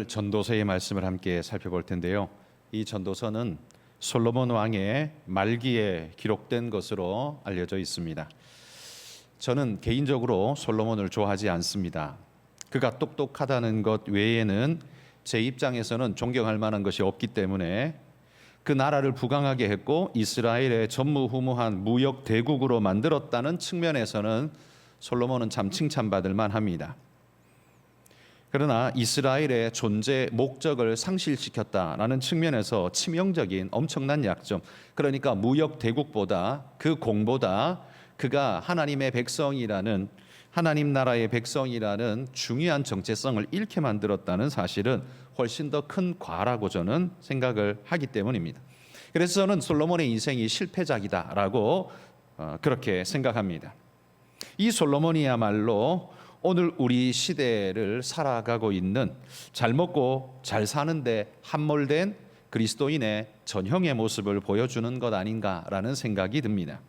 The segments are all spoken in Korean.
전도서의 말씀을 함께 살펴볼 텐데요. 이 전도서는 솔로몬 왕의 말기에 기록된 것으로 알려져 있습니다. 저는 개인적으로 솔로몬을 좋아하지 않습니다. 그가 똑똑하다는 것 외에는 제 입장에서는 존경할 만한 것이 없기 때문에 그 나라를 부강하게 했고 이스라엘의 전무후무한 무역 대국으로 만들었다는 측면에서는 솔로몬은 참 칭찬받을 만합니다. 그러나 이스라엘의 존재 목적을 상실시켰다라는 측면에서 치명적인 엄청난 약점, 그러니까 무역 대국보다 그 공보다 그가 하나님의 백성이라는, 하나님 나라의 백성이라는 중요한 정체성을 잃게 만들었다는 사실은 훨씬 더 큰 과라고 저는 생각을 하기 때문입니다. 그래서 저는 솔로몬의 인생이 실패작이다라고 그렇게 생각합니다. 이 솔로몬이야말로 오늘 우리 시대를 살아가고 있는 잘 먹고 잘 사는데 함몰된 그리스도인의 전형의 모습을 보여주는 것 아닌가라는 생각이 듭니다.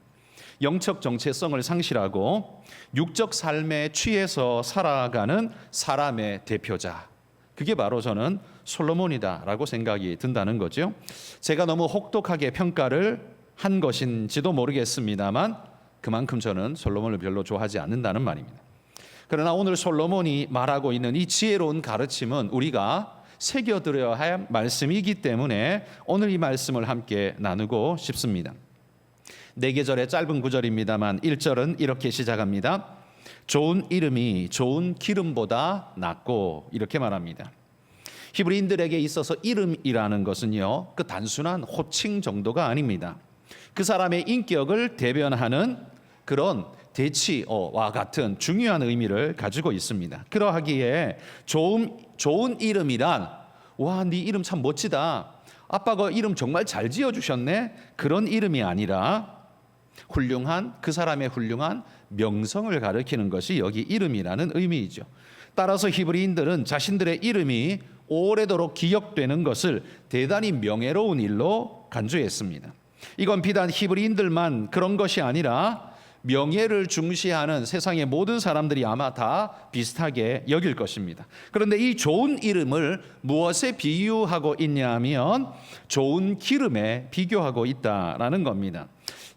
영적 정체성을 상실하고 육적 삶에 취해서 살아가는 사람의 대표자, 그게 바로 저는 솔로몬이다라고 생각이 든다는 거죠. 제가 너무 혹독하게 평가를 한 것인지도 모르겠습니다만 그만큼 저는 솔로몬을 별로 좋아하지 않는다는 말입니다. 그러나 오늘 솔로몬이 말하고 있는 이 지혜로운 가르침은 우리가 새겨들어야 할 말씀이기 때문에 오늘 이 말씀을 함께 나누고 싶습니다. 4계절의 짧은 구절입니다만 1절은 이렇게 시작합니다. 좋은 이름이 좋은 기름보다 낫고, 이렇게 말합니다. 히브리인들에게 있어서 이름이라는 것은요, 그 단순한 호칭 정도가 아닙니다. 그 사람의 인격을 대변하는 그런 대치어와 같은 중요한 의미를 가지고 있습니다. 그러하기에 좋은 이름이란, 와, 네 이름 참 멋지다, 아빠가 이름 정말 잘 지어주셨네, 그런 이름이 아니라 훌륭한, 그 사람의 훌륭한 명성을 가리키는 것이 여기 이름이라는 의미이죠. 따라서 히브리인들은 자신들의 이름이 오래도록 기억되는 것을 대단히 명예로운 일로 간주했습니다. 이건 비단 히브리인들만 그런 것이 아니라 명예를 중시하는 세상의 모든 사람들이 아마 다 비슷하게 여길 것입니다. 그런데 이 좋은 이름을 무엇에 비유하고 있냐 하면 좋은 기름에 비교하고 있다라는 겁니다.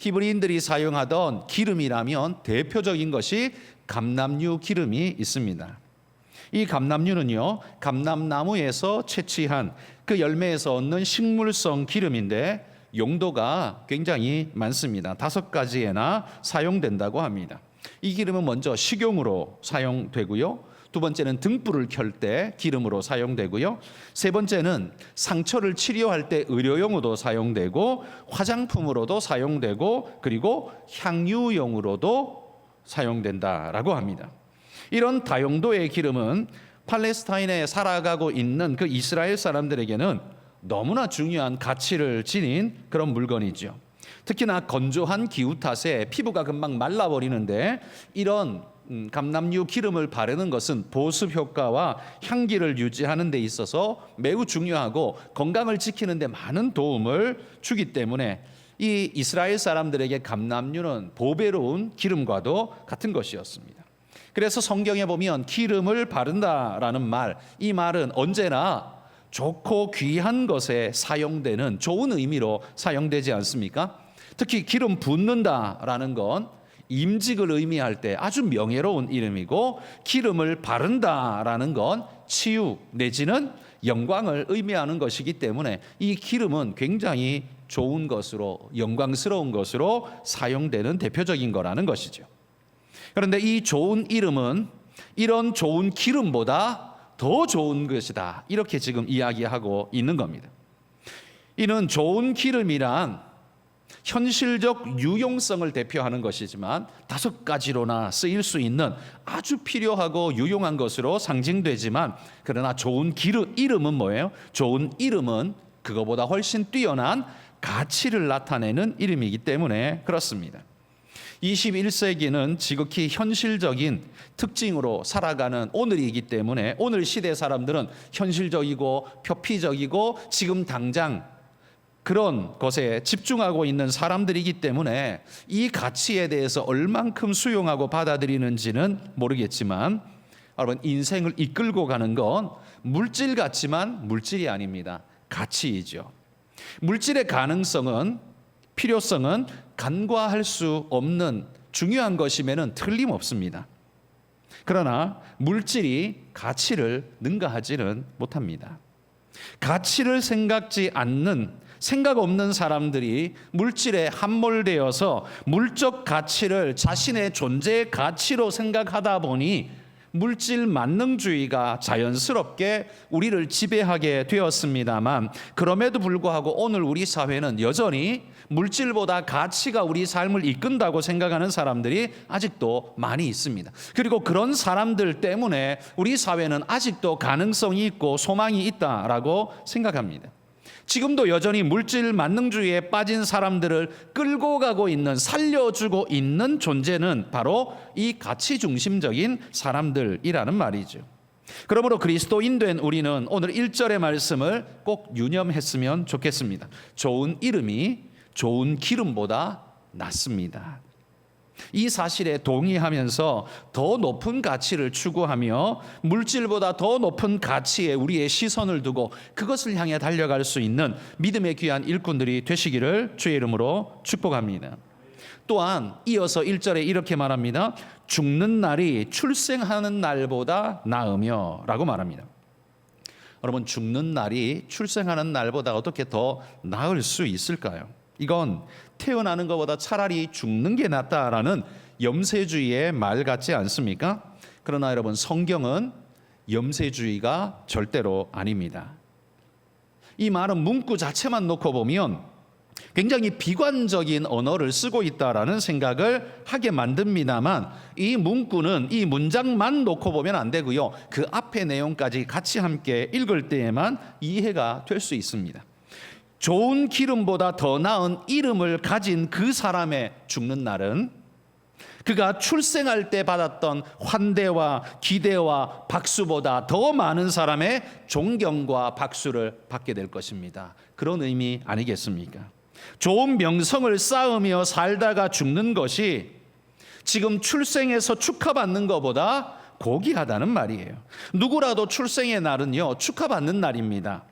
히브리인들이 사용하던 기름이라면 대표적인 것이 감람류 기름이 있습니다. 이 감람류는요, 감람나무에서 채취한 그 열매에서 얻는 식물성 기름인데 용도가 굉장히 많습니다. 5가지에나 사용된다고 합니다. 이 기름은 먼저 식용으로 사용되고요, 2번째는 등불을 켤 때 기름으로 사용되고요, 3번째는 상처를 치료할 때 의료용으로도 사용되고, 화장품으로도 사용되고, 그리고 향유용으로도 사용된다라고 합니다. 이런 다용도의 기름은 팔레스타인에 살아가고 있는 그 이스라엘 사람들에게는 너무나 중요한 가치를 지닌 그런 물건이죠. 특히나 건조한 기후 탓에 피부가 금방 말라버리는데 이런 감람류 기름을 바르는 것은 보습 효과와 향기를 유지하는 데 있어서 매우 중요하고 건강을 지키는 데 많은 도움을 주기 때문에 이 이스라엘 사람들에게 감람류는 보배로운 기름과도 같은 것이었습니다. 그래서 성경에 보면 기름을 바른다라는 말, 이 말은 언제나 좋고 귀한 것에 사용되는 좋은 의미로 사용되지 않습니까? 특히 기름 붓는다라는 건 임직을 의미할 때 아주 명예로운 이름이고, 기름을 바른다라는 건 치유 내지는 영광을 의미하는 것이기 때문에 이 기름은 굉장히 좋은 것으로, 영광스러운 것으로 사용되는 대표적인 거라는 것이죠. 그런데 이 좋은 이름은 이런 좋은 기름보다 더 좋은 것이다, 이렇게 지금 이야기하고 있는 겁니다. 이는 좋은 기름이란 현실적 유용성을 대표하는 것이지만 5가지로나 쓰일 수 있는 아주 필요하고 유용한 것으로 상징되지만, 그러나 좋은 이름은 뭐예요? 좋은 이름은 그거보다 훨씬 뛰어난 가치를 나타내는 이름이기 때문에 그렇습니다. 21세기는 지극히 현실적인 특징으로 살아가는 오늘이기 때문에 오늘 시대 사람들은 현실적이고 표피적이고 지금 당장 그런 것에 집중하고 있는 사람들이기 때문에 이 가치에 대해서 얼만큼 수용하고 받아들이는지는 모르겠지만 여러분, 인생을 이끌고 가는 건 물질 같지만 물질이 아닙니다. 가치이죠. 물질의 가능성은, 필요성은 간과할 수 없는 중요한 것임에는 틀림없습니다. 그러나 물질이 가치를 능가하지는 못합니다. 가치를 생각 없는 사람들이 물질에 함몰되어서 물적 가치를 자신의 존재의 가치로 생각하다 보니 물질 만능주의가 자연스럽게 우리를 지배하게 되었습니다만, 그럼에도 불구하고 오늘 우리 사회는 여전히 물질보다 가치가 우리 삶을 이끈다고 생각하는 사람들이 아직도 많이 있습니다. 그리고 그런 사람들 때문에 우리 사회는 아직도 가능성이 있고 소망이 있다라고 생각합니다. 지금도 여전히 물질 만능주의에 빠진 사람들을 끌고 가고 있는, 살려주고 있는 존재는 바로 이 가치 중심적인 사람들이라는 말이죠. 그러므로 그리스도인 된 우리는 오늘 1절의 말씀을 꼭 유념했으면 좋겠습니다. 좋은 이름이 좋은 기름보다 낫습니다. 이 사실에 동의하면서 더 높은 가치를 추구하며 물질보다 더 높은 가치에 우리의 시선을 두고 그것을 향해 달려갈 수 있는 믿음의 귀한 일꾼들이 되시기를 주의 이름으로 축복합니다. 또한 이어서 1절에 이렇게 말합니다. 죽는 날이 출생하는 날보다 나으며 라고 말합니다. 여러분, 죽는 날이 출생하는 날보다 어떻게 더 나을 수 있을까요? 이건 태어나는 것보다 차라리 죽는 게 낫다라는 염세주의의 말 같지 않습니까? 그러나 여러분, 성경은 염세주의가 절대로 아닙니다. 이 말은 문구 자체만 놓고 보면 굉장히 비관적인 언어를 쓰고 있다라는 생각을 하게 만듭니다만, 이 문구는, 이 문장만 놓고 보면 안 되고요, 그 앞의 내용까지 같이 함께 읽을 때에만 이해가 될 수 있습니다. 좋은 기름보다 더 나은 이름을 가진 그 사람의 죽는 날은 그가 출생할 때 받았던 환대와 기대와 박수보다 더 많은 사람의 존경과 박수를 받게 될 것입니다. 그런 의미 아니겠습니까? 좋은 명성을 쌓으며 살다가 죽는 것이 지금 출생해서 축하받는 것보다 고귀하다는 말이에요. 누구라도 출생의 날은요, 축하받는 날입니다.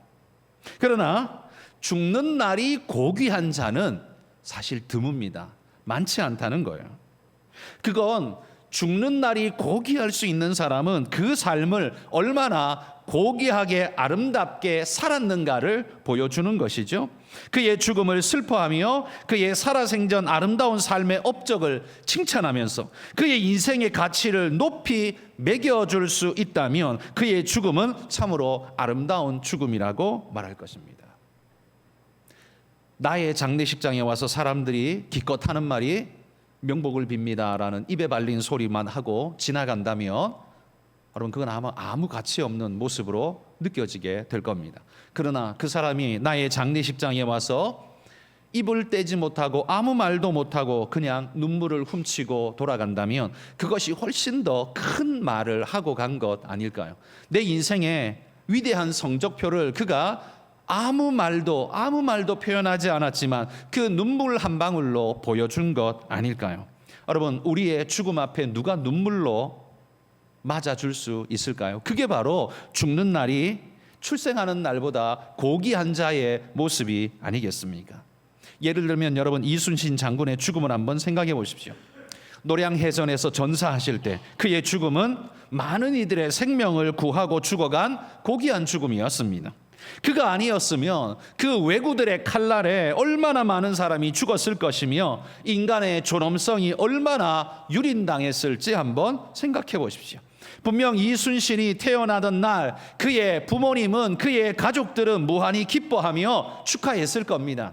그러나 죽는 날이 고귀한 자는 사실 드뭅니다. 많지 않다는 거예요. 그건 죽는 날이 고귀할 수 있는 사람은 그 삶을 얼마나 고귀하게 아름답게 살았는가를 보여주는 것이죠. 그의 죽음을 슬퍼하며 그의 살아생전 아름다운 삶의 업적을 칭찬하면서 그의 인생의 가치를 높이 매겨줄 수 있다면 그의 죽음은 참으로 아름다운 죽음이라고 말할 것입니다. 나의 장례식장에 와서 사람들이 기껏 하는 말이 명복을 빕니다라는 입에 발린 소리만 하고 지나간다면 여러분, 그건 아마 아무 가치 없는 모습으로 느껴지게 될 겁니다. 그러나 그 사람이 나의 장례식장에 와서 입을 떼지 못하고 아무 말도 못하고 그냥 눈물을 훔치고 돌아간다면 그것이 훨씬 더 큰 말을 하고 간 것 아닐까요? 내 인생의 위대한 성적표를 그가 아무 말도 표현하지 않았지만 그 눈물 한 방울로 보여준 것 아닐까요? 여러분, 우리의 죽음 앞에 누가 눈물로 맞아줄 수 있을까요? 그게 바로 죽는 날이 출생하는 날보다 고귀한 자의 모습이 아니겠습니까? 예를 들면 여러분, 이순신 장군의 죽음을 한번 생각해 보십시오. 노량해전에서 전사하실 때 그의 죽음은 많은 이들의 생명을 구하고 죽어간 고귀한 죽음이었습니다. 그가 아니었으면 그 왜구들의 칼날에 얼마나 많은 사람이 죽었을 것이며 인간의 존엄성이 얼마나 유린당했을지 한번 생각해 보십시오. 분명 이순신이 태어나던 날 그의 부모님은, 그의 가족들은 무한히 기뻐하며 축하했을 겁니다.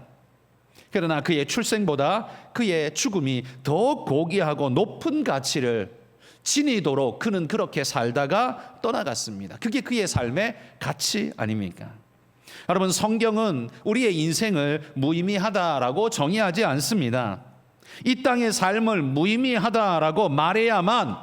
그러나 그의 출생보다 그의 죽음이 더 고귀하고 높은 가치를 지니도록 그는 그렇게 살다가 떠나갔습니다. 그게 그의 삶의 가치 아닙니까? 여러분, 성경은 우리의 인생을 무의미하다라고 정의하지 않습니다. 이 땅의 삶을 무의미하다라고 말해야만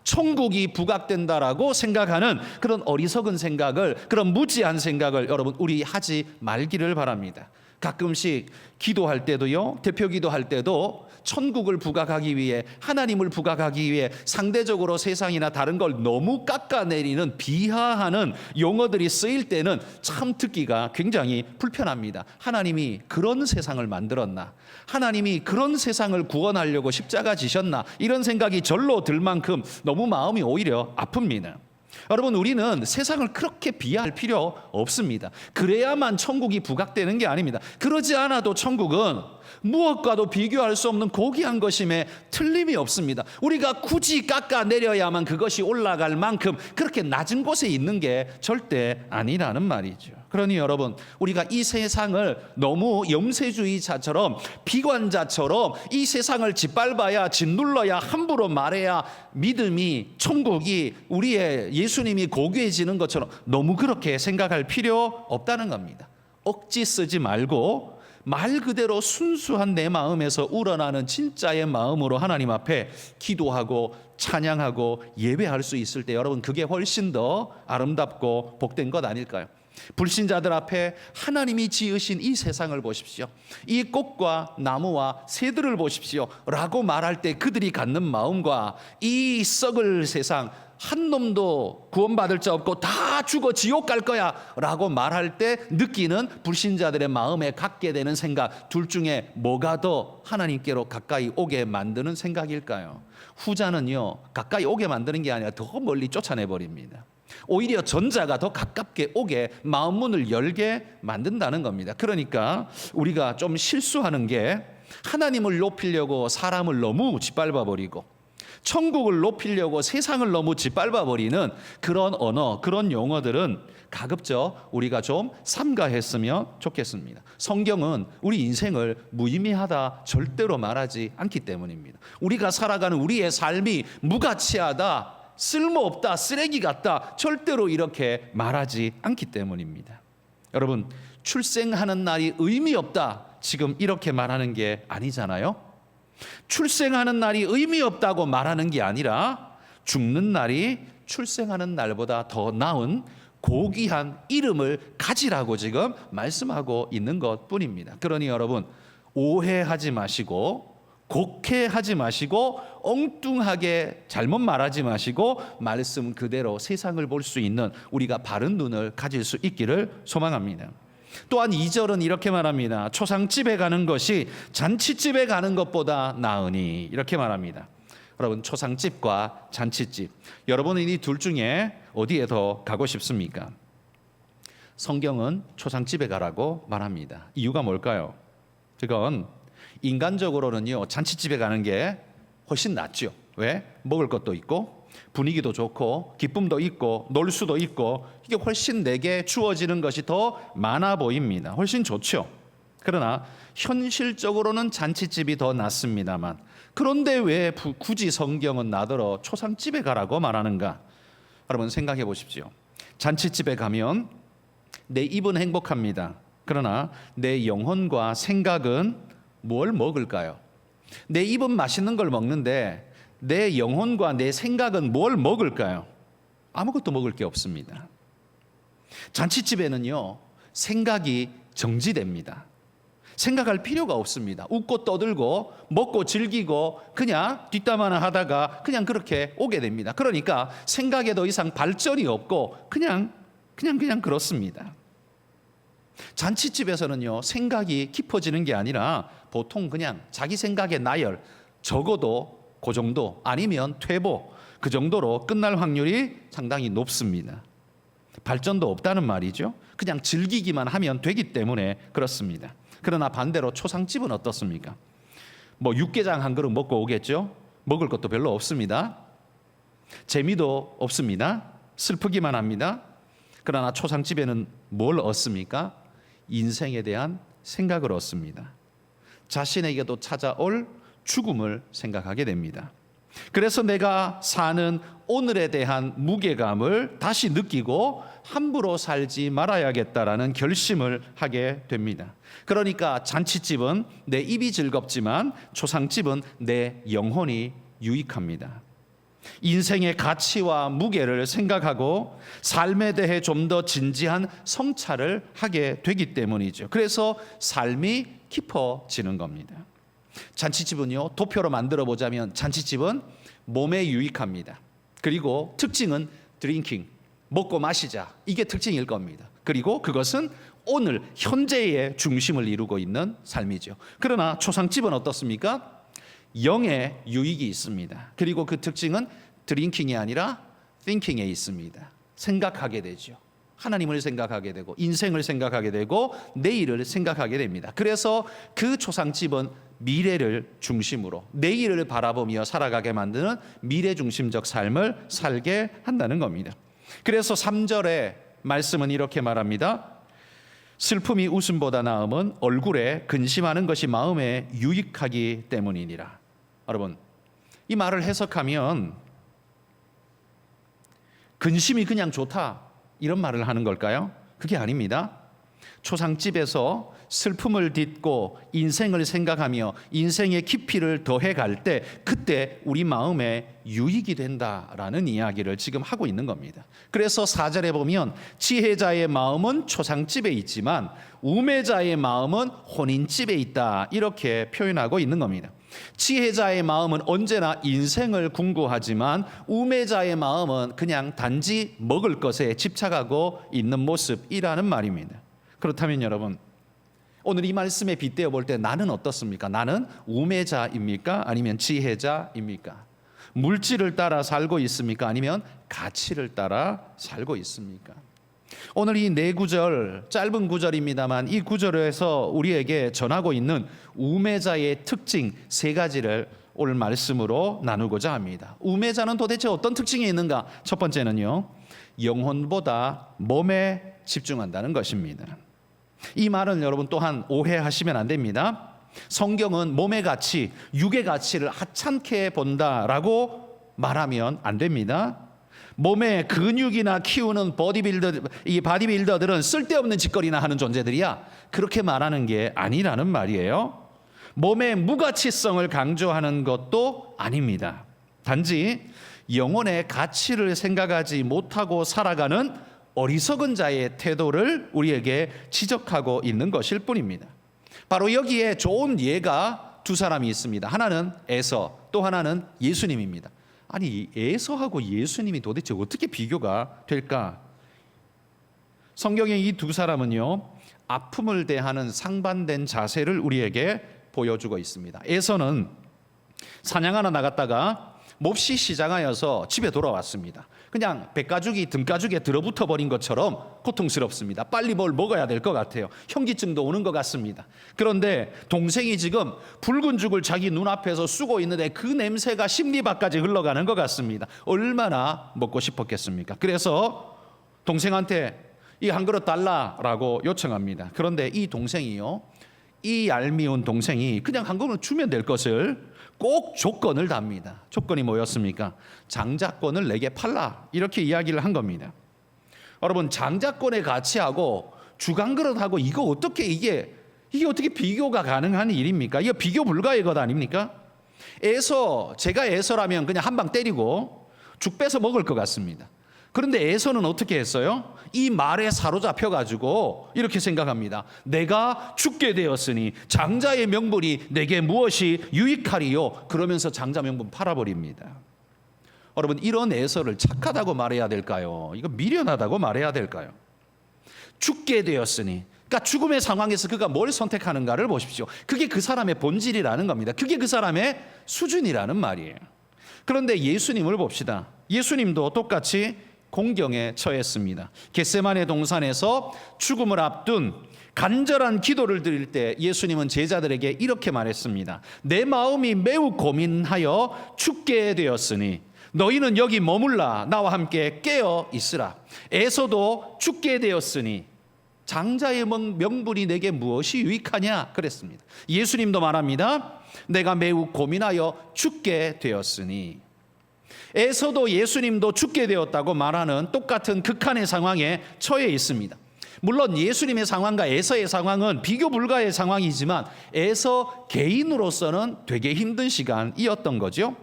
천국이 부각된다라고 생각하는 그런 어리석은 생각을, 그런 무지한 생각을 여러분, 우리 하지 말기를 바랍니다. 가끔씩 기도할 때도요, 대표 기도할 때도 천국을 부각하기 위해, 하나님을 부각하기 위해 상대적으로 세상이나 다른 걸 너무 깎아내리는 비하하는 용어들이 쓰일 때는 참 듣기가 굉장히 불편합니다. 하나님이 그런 세상을 만들었나? 하나님이 그런 세상을 구원하려고 십자가 지셨나? 이런 생각이 절로 들 만큼 너무 마음이 오히려 아픕니다. 여러분, 우리는 세상을 그렇게 비하할 필요 없습니다. 그래야만 천국이 부각되는 게 아닙니다. 그러지 않아도 천국은 무엇과도 비교할 수 없는 고귀한 것임에 틀림이 없습니다. 우리가 굳이 깎아내려야만 그것이 올라갈 만큼 그렇게 낮은 곳에 있는 게 절대 아니라는 말이죠. 그러니 여러분, 우리가 이 세상을 너무 염세주의자처럼, 비관자처럼 이 세상을 짓밟아야, 짓눌러야, 함부로 말해야 믿음이, 천국이, 우리의 예수님이 고귀해지는 것처럼 너무 그렇게 생각할 필요 없다는 겁니다. 억지 쓰지 말고 말 그대로 순수한 내 마음에서 우러나는 진짜의 마음으로 하나님 앞에 기도하고 찬양하고 예배할 수 있을 때, 여러분, 그게 훨씬 더 아름답고 복된 것 아닐까요? 불신자들 앞에 하나님이 지으신 이 세상을 보십시오, 이 꽃과 나무와 새들을 보십시오 라고 말할 때 그들이 갖는 마음과 이 썩을 세상, 한 놈도 구원받을 자 없고 다 죽어 지옥 갈 거야 라고 말할 때 느끼는 불신자들의 마음에 갖게 되는 생각, 둘 중에 뭐가 더 하나님께로 가까이 오게 만드는 생각일까요? 후자는요, 가까이 오게 만드는 게 아니라 더 멀리 쫓아내버립니다. 오히려 전자가 더 가깝게 오게, 마음 문을 열게 만든다는 겁니다. 그러니까 우리가 좀 실수하는 게, 하나님을 높이려고 사람을 너무 짓밟아버리고 천국을 높이려고 세상을 너무 짓밟아버리는 그런 언어, 그런 용어들은 가급적 우리가 좀 삼가했으면 좋겠습니다. 성경은 우리 인생을 무의미하다 절대로 말하지 않기 때문입니다. 우리가 살아가는 우리의 삶이 무가치하다, 쓸모없다, 쓰레기 같다, 절대로 이렇게 말하지 않기 때문입니다. 여러분, 출생하는 날이 의미 없다, 지금 이렇게 말하는 게 아니잖아요. 출생하는 날이 의미 없다고 말하는 게 아니라 죽는 날이 출생하는 날보다 더 나은 고귀한 이름을 가지라고 지금 말씀하고 있는 것뿐입니다. 그러니 여러분, 오해하지 마시고, 곡해하지 마시고, 엉뚱하게 잘못 말하지 마시고, 말씀 그대로 세상을 볼 수 있는 우리가 바른 눈을 가질 수 있기를 소망합니다. 또한 2절은 이렇게 말합니다. 초상집에 가는 것이 잔치집에 가는 것보다 나으니, 이렇게 말합니다. 여러분, 초상집과 잔치집, 여러분은 이 둘 중에 어디에 더 가고 싶습니까? 성경은 초상집에 가라고 말합니다. 이유가 뭘까요? 그건 인간적으로는요, 잔치집에 가는 게 훨씬 낫죠. 왜? 먹을 것도 있고 분위기도 좋고 기쁨도 있고 놀 수도 있고, 이게 훨씬 내게 주어지는 것이 더 많아 보입니다. 훨씬 좋죠. 그러나 현실적으로는 잔치집이 더 낫습니다만, 그런데 왜 굳이 성경은 나더러 초상집에 가라고 말하는가? 여러분, 생각해 보십시오. 잔치집에 가면 내 입은 행복합니다. 그러나 내 영혼과 생각은 뭘 먹을까요? 내 입은 맛있는 걸 먹는데 내 영혼과 내 생각은 뭘 먹을까요? 아무것도 먹을 게 없습니다. 잔치집에는요, 생각이 정지됩니다. 생각할 필요가 없습니다. 웃고 떠들고 먹고 즐기고 그냥 뒷담화나 하다가 그냥 그렇게 오게 됩니다. 그러니까 생각에 더 이상 발전이 없고 그냥 그렇습니다. 잔치집에서는요, 생각이 깊어지는 게 아니라 보통 그냥 자기 생각의 나열, 적어도 그 정도, 아니면 퇴보, 그 정도로 끝날 확률이 상당히 높습니다. 발전도 없다는 말이죠. 그냥 즐기기만 하면 되기 때문에 그렇습니다. 그러나 반대로 초상집은 어떻습니까? 육개장 한 그릇 먹고 오겠죠. 먹을 것도 별로 없습니다. 재미도 없습니다. 슬프기만 합니다. 그러나 초상집에는 뭘 얻습니까? 인생에 대한 생각을 얻습니다. 자신에게도 찾아올 죽음을 생각하게 됩니다. 그래서 내가 사는 오늘에 대한 무게감을 다시 느끼고 함부로 살지 말아야겠다라는 결심을 하게 됩니다. 그러니까 잔치집은 내 입이 즐겁지만 초상집은 내 영혼이 유익합니다. 인생의 가치와 무게를 생각하고 삶에 대해 좀 더 진지한 성찰을 하게 되기 때문이죠. 그래서 삶이 깊어지는 겁니다. 잔치집은요, 도표로 만들어 보자면 잔치집은 몸에 유익합니다. 그리고 특징은 드링킹, 먹고 마시자, 이게 특징일 겁니다. 그리고 그것은 오늘 현재의 중심을 이루고 있는 삶이죠. 그러나 초상집은 어떻습니까? 영의 유익이 있습니다. 그리고 그 특징은 드링킹이 아니라 thinking에 있습니다. 생각하게 되죠. 하나님을 생각하게 되고 인생을 생각하게 되고 내일을 생각하게 됩니다. 그래서 그 초상집은 미래를 중심으로 내일을 바라보며 살아가게 만드는 미래 중심적 삶을 살게 한다는 겁니다. 그래서 3절의 말씀은 이렇게 말합니다. 슬픔이 웃음보다 나음은 얼굴에 근심하는 것이 마음에 유익하기 때문이니라. 여러분, 이 말을 해석하면 근심이 그냥 좋다, 이런 말을 하는 걸까요? 그게 아닙니다. 초상집에서 슬픔을 딛고 인생을 생각하며 인생의 깊이를 더해갈 때 그때 우리 마음에 유익이 된다라는 이야기를 지금 하고 있는 겁니다. 그래서 4절에 보면 지혜자의 마음은 초상집에 있지만 우매자의 마음은 혼인집에 있다, 이렇게 표현하고 있는 겁니다. 지혜자의 마음은 언제나 인생을 궁구하지만 우매자의 마음은 그냥 단지 먹을 것에 집착하고 있는 모습이라는 말입니다. 그렇다면 여러분, 오늘 이 말씀에 빗대어 볼 때 나는 어떻습니까? 나는 우매자입니까? 아니면 지혜자입니까? 물질을 따라 살고 있습니까? 아니면 가치를 따라 살고 있습니까? 오늘 이 네 구절, 짧은 구절입니다만 이 구절에서 우리에게 전하고 있는 우매자의 특징 3가지를 오늘 말씀으로 나누고자 합니다. 우매자는 도대체 어떤 특징이 있는가? 첫 번째는요, 영혼보다 몸에 집중한다는 것입니다. 이 말은 여러분 또한 오해하시면 안 됩니다. 성경은 몸의 가치, 육의 가치를 하찮게 본다라고 말하면 안 됩니다. 몸에 근육이나 키우는 바디빌더들은 쓸데없는 짓거리나 하는 존재들이야, 그렇게 말하는 게 아니라는 말이에요. 몸의 무가치성을 강조하는 것도 아닙니다. 단지 영혼의 가치를 생각하지 못하고 살아가는 어리석은 자의 태도를 우리에게 지적하고 있는 것일 뿐입니다. 바로 여기에 좋은 예가 2사람이 있습니다. 하나는 에서, 또 하나는 예수님입니다. 아니, 에서하고 예수님이 도대체 어떻게 비교가 될까? 성경의 이 2사람은요, 아픔을 대하는 상반된 자세를 우리에게 보여주고 있습니다. 에서는 사냥하러 나갔다가 몹시 시장하여서 집에 돌아왔습니다. 그냥 백가죽이 등가죽에 들어붙어 버린 것처럼 고통스럽습니다. 빨리 뭘 먹어야 될 것 같아요. 현기증도 오는 것 같습니다. 그런데 동생이 지금 붉은 죽을 자기 눈앞에서 쓰고 있는데 그 냄새가 심리밖까지 흘러가는 것 같습니다. 얼마나 먹고 싶었겠습니까? 그래서 동생한테 이 한 그릇 달라라고 요청합니다. 그런데 이 동생이요, 이 얄미운 동생이 그냥 한 그릇 주면 될 것을 꼭 조건을 답니다. 조건이 뭐였습니까? 장자권을 내게 팔라, 이렇게 이야기를 한 겁니다. 여러분, 장자권의 가치하고 죽 한 그릇하고 이게 어떻게 비교가 가능한 일입니까? 이거 비교 불가의 것 아닙니까? 제가 에서라면 그냥 한 방 때리고 죽 빼서 먹을 것 같습니다. 그런데 에서는 어떻게 했어요? 이 말에 사로잡혀 가지고 이렇게 생각합니다. 내가 죽게 되었으니 장자의 명분이 내게 무엇이 유익하리요? 그러면서 장자 명분 팔아버립니다. 여러분, 이런 에서를 착하다고 말해야 될까요? 이거 미련하다고 말해야 될까요? 죽게 되었으니, 그러니까 죽음의 상황에서 그가 뭘 선택하는가를 보십시오. 그게 그 사람의 본질이라는 겁니다. 그게 그 사람의 수준이라는 말이에요. 그런데 예수님을 봅시다. 예수님도 똑같이 공경에 처했습니다. 겟세마네 동산에서 죽음을 앞둔 간절한 기도를 드릴 때 예수님은 제자들에게 이렇게 말했습니다. 내 마음이 매우 고민하여 죽게 되었으니 너희는 여기 머물라 나와 함께 깨어 있으라. 에서도 죽게 되었으니 장자의 명분이 내게 무엇이 유익하냐 그랬습니다. 예수님도 말합니다. 내가 매우 고민하여 죽게 되었으니. 에서도 예수님도 죽게 되었다고 말하는 똑같은 극한의 상황에 처해 있습니다. 물론 예수님의 상황과 에서의 상황은 비교 불가의 상황이지만 에서 개인으로서는 되게 힘든 시간이었던 거죠.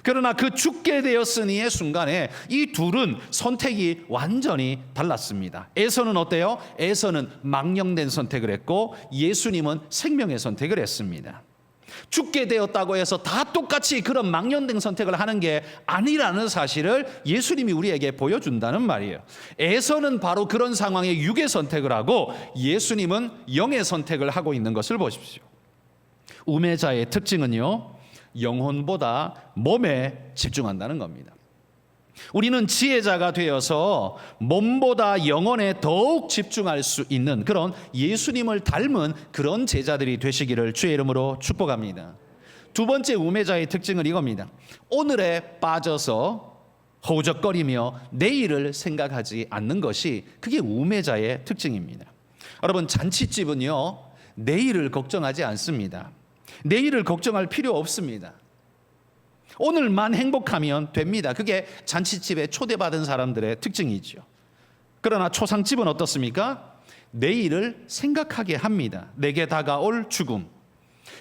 그러나 그 죽게 되었으니의 순간에 이 둘은 선택이 완전히 달랐습니다. 에서는 어때요? 에서는 망령된 선택을 했고 예수님은 생명의 선택을 했습니다. 죽게 되었다고 해서 다 똑같이 그런 망연된 선택을 하는 게 아니라는 사실을 예수님이 우리에게 보여준다는 말이에요. 에서는 바로 그런 상황에 육의 선택을 하고 예수님은 영의 선택을 하고 있는 것을 보십시오. 우매자의 특징은요, 영혼보다 몸에 집중한다는 겁니다. 우리는 지혜자가 되어서 몸보다 영혼에 더욱 집중할 수 있는 그런 예수님을 닮은 그런 제자들이 되시기를 주의 이름으로 축복합니다. 두 번째 우매자의 특징은 이겁니다. 오늘에 빠져서 허우적거리며 내일을 생각하지 않는 것이 그게 우매자의 특징입니다. 여러분, 잔치집은요, 내일을 걱정하지 않습니다. 내일을 걱정할 필요 없습니다. 오늘만 행복하면 됩니다. 그게 잔치집에 초대받은 사람들의 특징이죠. 그러나 초상집은 어떻습니까? 내일을 생각하게 합니다. 내게 다가올 죽음.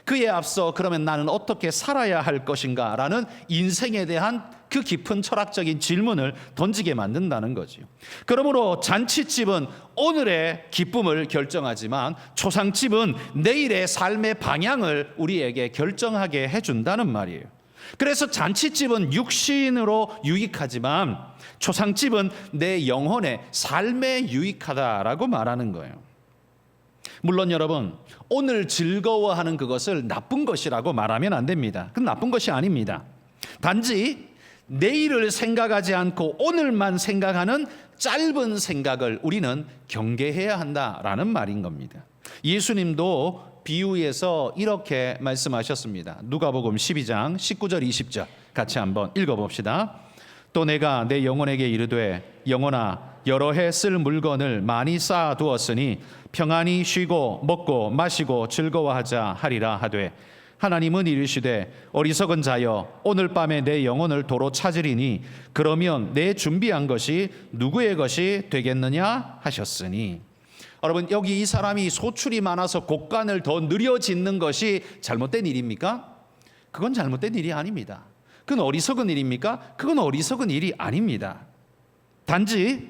그에 앞서 그러면 나는 어떻게 살아야 할 것인가 라는 인생에 대한 그 깊은 철학적인 질문을 던지게 만든다는 거죠. 그러므로 잔치집은 오늘의 기쁨을 결정하지만 초상집은 내일의 삶의 방향을 우리에게 결정하게 해준다는 말이에요. 그래서 잔치집은 육신으로 유익하지만 초상집은 내 영혼의 삶에 유익하다라고 말하는 거예요. 물론 여러분, 오늘 즐거워하는 그것을 나쁜 것이라고 말하면 안 됩니다. 그건 나쁜 것이 아닙니다. 단지 내일을 생각하지 않고 오늘만 생각하는 짧은 생각을 우리는 경계해야 한다라는 말인 겁니다. 예수님도 비유에서 이렇게 말씀하셨습니다. 누가복음 12장 19절 20절 같이 한번 읽어봅시다. 또 내가 내 영혼에게 이르되 영혼아 여러 해 쓸 물건을 많이 쌓아두었으니 평안히 쉬고 먹고 마시고 즐거워하자 하리라 하되 하나님은 이르시되 어리석은 자여 오늘 밤에 내 영혼을 도로 찾으리니 그러면 내 준비한 것이 누구의 것이 되겠느냐 하셨으니. 여러분, 여기 이 사람이 소출이 많아서 곡간을 더 느려 짓는 것이 잘못된 일입니까? 그건 잘못된 일이 아닙니다. 그건 어리석은 일입니까? 그건 어리석은 일이 아닙니다. 단지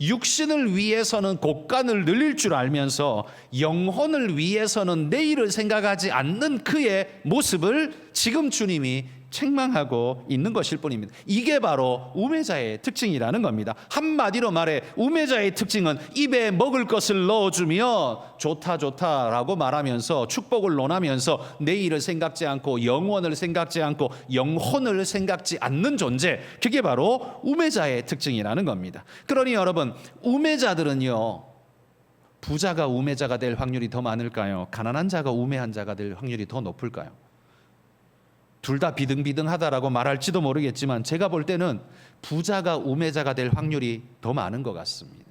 육신을 위해서는 곡간을 늘릴 줄 알면서 영혼을 위해서는 내일을 생각하지 않는 그의 모습을 지금 주님이 책망하고 있는 것일 뿐입니다. 이게 바로 우매자의 특징이라는 겁니다. 한마디로 말해 우매자의 특징은 입에 먹을 것을 넣어주며 좋다 좋다라고 말하면서 축복을 논하면서 내일을 생각지 않고 영원을 생각지 않고 영혼을 생각지 않는 존재, 그게 바로 우매자의 특징이라는 겁니다. 그러니 여러분, 우매자들은요, 부자가 우매자가 될 확률이 더 많을까요? 가난한 자가 우매한 자가 될 확률이 더 높을까요? 둘 다 비등비등하다라고 말할지도 모르겠지만 제가 볼 때는 부자가 우매자가 될 확률이 더 많은 것 같습니다.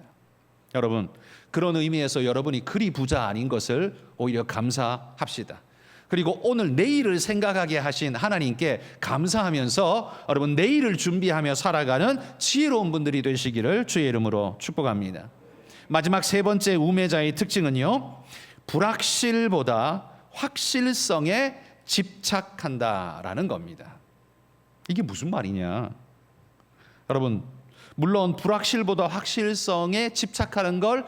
여러분, 그런 의미에서 여러분이 그리 부자 아닌 것을 오히려 감사합시다. 그리고 오늘 내일을 생각하게 하신 하나님께 감사하면서 여러분 내일을 준비하며 살아가는 지혜로운 분들이 되시기를 주의 이름으로 축복합니다. 마지막 세 번째 우매자의 특징은요, 불확실보다 확실성에 집착한다라는 겁니다. 이게 무슨 말이냐? 여러분, 물론 불확실보다 확실성에 집착하는 걸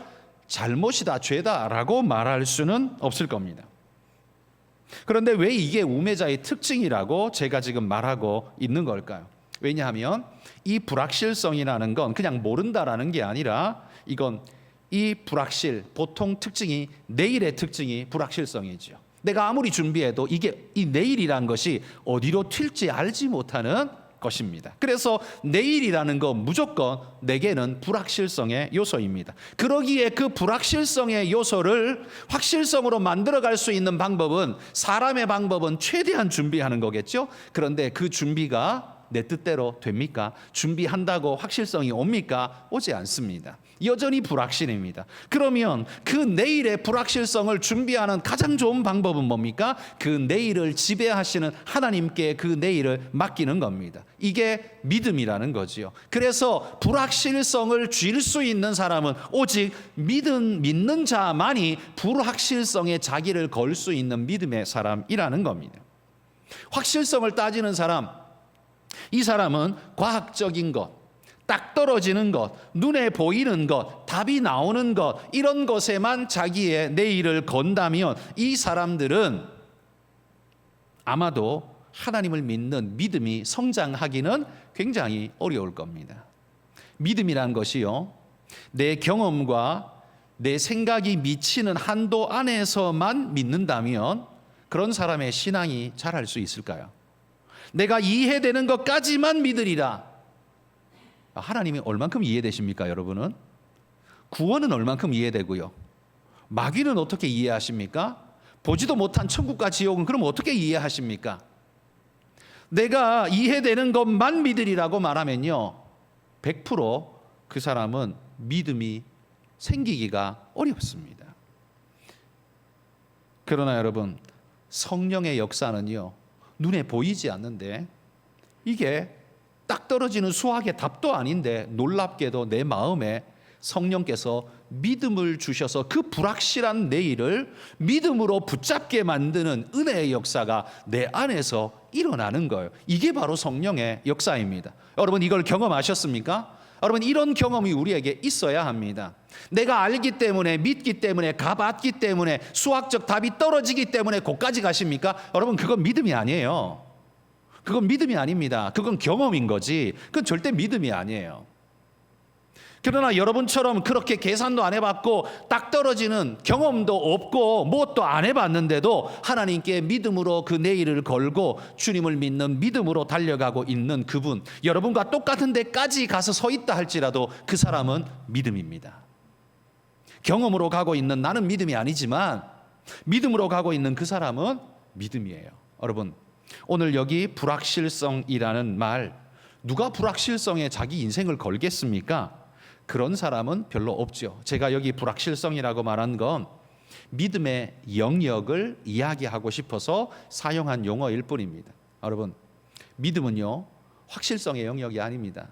잘못이다, 죄다라고 말할 수는 없을 겁니다. 그런데 왜 이게 우매자의 특징이라고 제가 지금 말하고 있는 걸까요? 왜냐하면 이 불확실성이라는 건 그냥 모른다라는 게 아니라 이건 이 불확실, 보통 특징이 내일의 특징이 불확실성이죠. 내가 아무리 준비해도 이게 이 내일이란 것이 어디로 튈지 알지 못하는 것입니다. 그래서 내일이라는 건 무조건 내게는 불확실성의 요소입니다. 그러기에 그 불확실성의 요소를 확실성으로 만들어갈 수 있는 방법은, 사람의 방법은 최대한 준비하는 거겠죠. 그런데 그 준비가 내 뜻대로 됩니까? 준비한다고 확실성이 옵니까? 오지 않습니다. 여전히 불확실입니다. 그러면 그 내일의 불확실성을 준비하는 가장 좋은 방법은 뭡니까? 그 내일을 지배하시는 하나님께 그 내일을 맡기는 겁니다. 이게 믿음이라는 거지요. 그래서 불확실성을 쥘 수 있는 사람은 오직 믿는 자만이 불확실성에 자기를 걸 수 있는 믿음의 사람이라는 겁니다. 확실성을 따지는 사람, 이 사람은 과학적인 것, 딱 떨어지는 것, 눈에 보이는 것, 답이 나오는 것, 이런 것에만 자기의 내일을 건다면 이 사람들은 아마도 하나님을 믿는 믿음이 성장하기는 굉장히 어려울 겁니다. 믿음이라는 것이요, 내 경험과 내 생각이 미치는 한도 안에서만 믿는다면 그런 사람의 신앙이 자랄 수 있을까요? 내가 이해되는 것까지만 믿으리라. 하나님이 얼만큼 이해되십니까, 여러분은? 구원은 얼만큼 이해되고요, 마귀는 어떻게 이해하십니까? 보지도 못한 천국과 지옥은 그럼 어떻게 이해하십니까? 내가 이해되는 것만 믿으리라고 말하면요, 100% 그 사람은 믿음이 생기기가 어렵습니다. 그러나 여러분, 성령의 역사는요, 눈에 보이지 않는데, 이게 딱 떨어지는 수학의 답도 아닌데 놀랍게도 내 마음에 성령께서 믿음을 주셔서 그 불확실한 내일을 믿음으로 붙잡게 만드는 은혜의 역사가 내 안에서 일어나는 거예요. 이게 바로 성령의 역사입니다. 여러분, 이걸 경험하셨습니까? 여러분, 이런 경험이 우리에게 있어야 합니다. 내가 알기 때문에, 믿기 때문에, 가봤기 때문에, 수학적 답이 떨어지기 때문에 거기까지 가십니까? 여러분, 그건 믿음이 아니에요. 그건 믿음이 아닙니다. 그건 경험인 거지, 그건 절대 믿음이 아니에요. 그러나 여러분처럼 그렇게 계산도 안 해봤고 딱 떨어지는 경험도 없고 뭣도 안 해봤는데도 하나님께 믿음으로 그 내일을 걸고 주님을 믿는 믿음으로 달려가고 있는 그분, 여러분과 똑같은 데까지 가서 서 있다 할지라도 그 사람은 믿음입니다. 경험으로 가고 있는 나는 믿음이 아니지만 믿음으로 가고 있는 그 사람은 믿음이에요. 여러분, 오늘 여기 불확실성이라는 말, 누가 불확실성에 자기 인생을 걸겠습니까? 그런 사람은 별로 없죠. 제가 여기 불확실성이라고 말한 건 믿음의 영역을 이야기하고 싶어서 사용한 용어일 뿐입니다. 여러분, 믿음은요, 확실성의 영역이 아닙니다.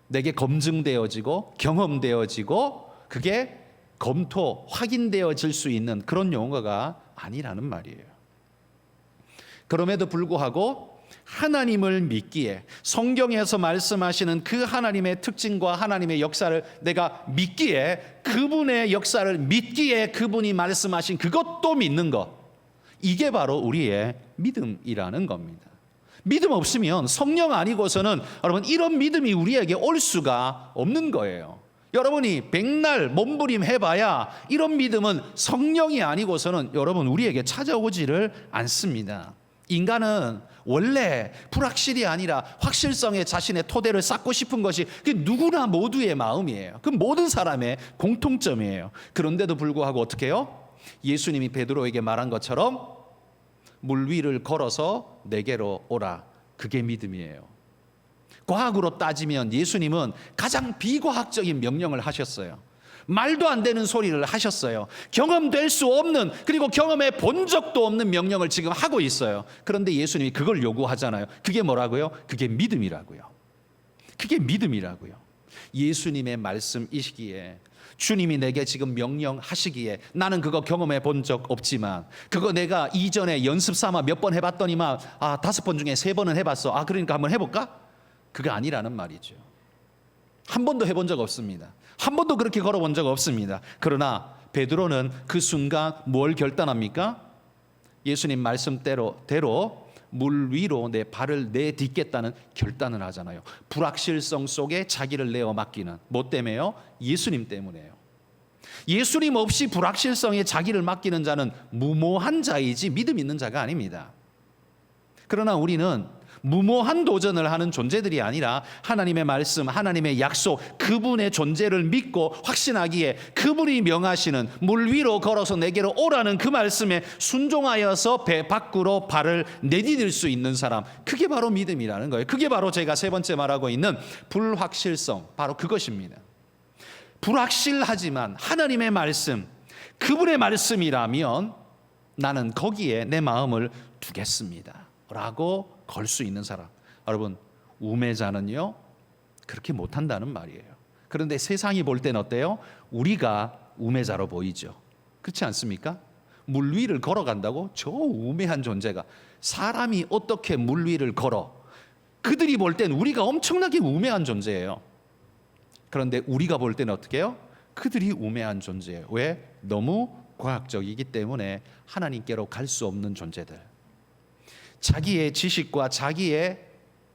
내게 검증되어지고 경험되어지고 그게 검토, 확인되어질 수 있는 그런 용어가 아니라는 말이에요. 그럼에도 불구하고 하나님을 믿기에, 성경에서 말씀하시는 그 하나님의 특징과 하나님의 역사를 내가 믿기에, 그분의 역사를 믿기에 그분이 말씀하신 그것도 믿는 것, 이게 바로 우리의 믿음이라는 겁니다. 믿음 없으면, 성령 아니고서는 여러분 이런 믿음이 우리에게 올 수가 없는 거예요. 여러분이 백날 몸부림 해봐야 이런 믿음은 성령이 아니고서는 여러분 우리에게 찾아오지를 않습니다. 인간은 원래 불확실이 아니라 확실성에 자신의 토대를 쌓고 싶은 것이 그 누구나 모두의 마음이에요. 그 모든 사람의 공통점이에요. 그런데도 불구하고 어떻게 해요? 예수님이 베드로에게 말한 것처럼 물 위를 걸어서 내게로 오라. 그게 믿음이에요. 과학으로 따지면 예수님은 가장 비과학적인 명령을 하셨어요. 말도 안 되는 소리를 하셨어요. 경험될 수 없는, 그리고 경험해 본 적도 없는 명령을 지금 하고 있어요. 그런데 예수님이 그걸 요구하잖아요. 그게 뭐라고요? 그게 믿음이라고요. 그게 믿음이라고요. 예수님의 말씀이시기에, 주님이 내게 지금 명령하시기에 나는 그거 경험해 본 적 없지만, 그거 내가 이전에 연습 삼아 몇 번 해봤더니만 5번 중에 3번은 해봤어. 그러니까 한번 해볼까? 그게 아니라는 말이죠. 한 번도 해본 적 없습니다. 한 번도 그렇게 걸어본 적 없습니다. 그러나 베드로는 그 순간 뭘 결단합니까? 예수님 말씀대로 물 위로 내 발을 내딛겠다는 결단을 하잖아요. 불확실성 속에 자기를 내어 맡기는, 뭐 때문에요? 예수님 때문에요. 예수님 없이 불확실성에 자기를 맡기는 자는 무모한 자이지 믿음 있는 자가 아닙니다. 그러나 우리는 무모한 도전을 하는 존재들이 아니라 하나님의 말씀, 하나님의 약속, 그분의 존재를 믿고 확신하기에 그분이 명하시는 물 위로 걸어서 내게로 오라는 그 말씀에 순종하여서 배 밖으로 발을 내디딜 수 있는 사람, 그게 바로 믿음이라는 거예요. 그게 바로 제가 세 번째 말하고 있는 불확실성, 바로 그것입니다. 불확실하지만 하나님의 말씀, 그분의 말씀이라면 나는 거기에 내 마음을 두겠습니다 라고 걸 수 있는 사람. 여러분, 우매자는요 그렇게 못한다는 말이에요. 그런데 세상이 볼 때는 어때요? 우리가 우매자로 보이죠. 그렇지 않습니까? 물 위를 걸어간다고? 저 우매한 존재가, 사람이 어떻게 물 위를 걸어? 그들이 볼 때는 우리가 엄청나게 우매한 존재예요. 그런데 우리가 볼 때는 어떻게 해요? 그들이 우매한 존재예요. 왜? 너무 과학적이기 때문에 하나님께로 갈 수 없는 존재들. 자기의 지식과 자기의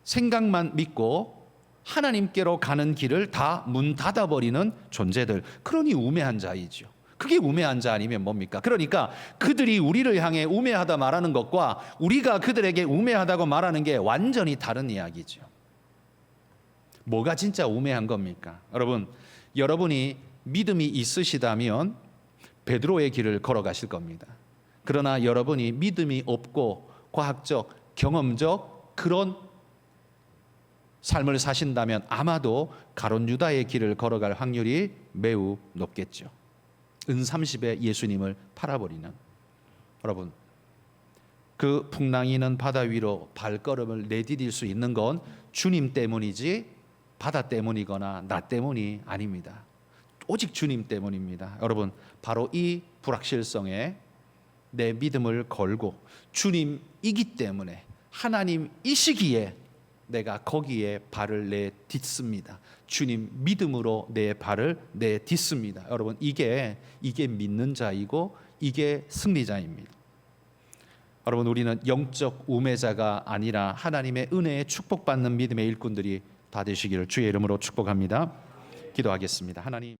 생각만 믿고 하나님께로 가는 길을 다 문 닫아버리는 존재들, 그러니 우매한 자이죠. 그게 우매한 자 아니면 뭡니까? 그러니까 그들이 우리를 향해 우매하다 말하는 것과 우리가 그들에게 우매하다고 말하는 게 완전히 다른 이야기죠. 뭐가 진짜 우매한 겁니까? 여러분이 믿음이 있으시다면 베드로의 길을 걸어가실 겁니다. 그러나 여러분이 믿음이 없고 과학적, 경험적 그런 삶을 사신다면 아마도 가룟 유다의 길을 걸어갈 확률이 매우 높겠죠. 은30에 예수님을 팔아버리는, 여러분, 그 풍랑이는 바다 위로 발걸음을 내디딜 수 있는 건 주님 때문이지 바다 때문이거나 나 때문이 아닙니다. 오직 주님 때문입니다. 여러분, 바로 이 불확실성에 내 믿음을 걸고 주님이기 때문에, 하나님이시기에 내가 거기에 발을 내딛습니다. 주님 믿음으로 내 발을 내딛습니다. 여러분, 이게 믿는 자이고 이게 승리자입니다. 여러분, 우리는 영적 우매자가 아니라 하나님의 은혜에 축복받는 믿음의 일꾼들이 다 되시기를 주의 이름으로 축복합니다. 기도하겠습니다. 하나님,